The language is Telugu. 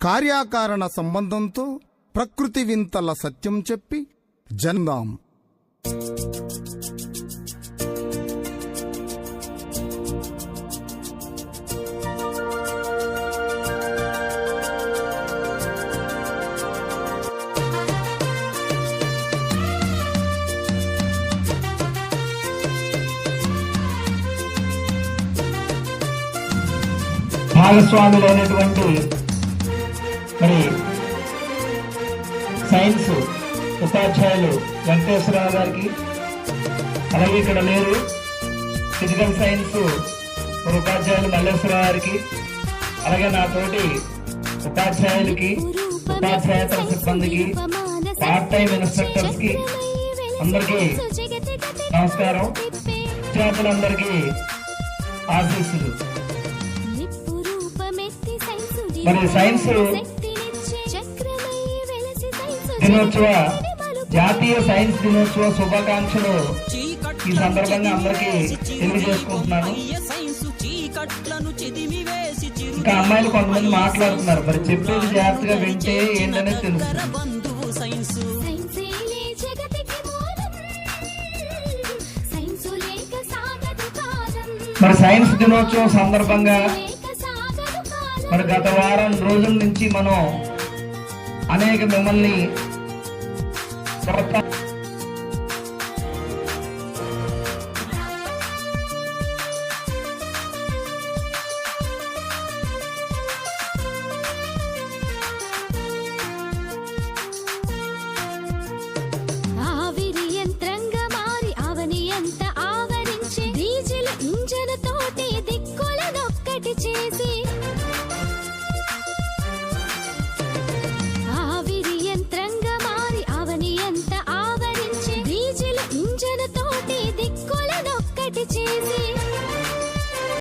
కార్యాకారణ సంబంధంతో ప్రకృతి వింతల సత్యం చెప్పి జన్దాం. భాగస్వాములైనటువంటి మరి సైన్స్ ఉపాధ్యాయులు వెంకటేశ్వరరావు గారికి, అలాగే ఇక్కడ లేరు ఫిజికల్ సైన్స్ ఉపాధ్యాయులు మల్లేశ్వరరావు గారికి, అలాగే నా తోటి ఉపాధ్యాయులకి, ఉపాధ్యాయేతర సిబ్బందికి, పార్ట్ టైం ఇన్స్ట్రక్టర్స్ కి అందరికీ నమస్కారం. విద్యార్థులందరికీ ఆశీస్సులు. మరి సైన్స్ దినోత్సవ జాతీయ సైన్స్ దినోత్సవ శుభాకాంక్షలు ఈ సందర్భంగా అందరికీ తెలియజేసుకుంటున్నాను. ఇంకా అమ్మాయిలు కొంతమంది మాట్లాడుతున్నారు, మరి చెప్పేది జాగ్రత్తగా వింటే ఏంటనేది తెలుస్తుంది. మరి సైన్స్ దినోత్సవం సందర్భంగా మరి గత వారం రోజుల నుంచి మనం అనేక మిమ్మల్ని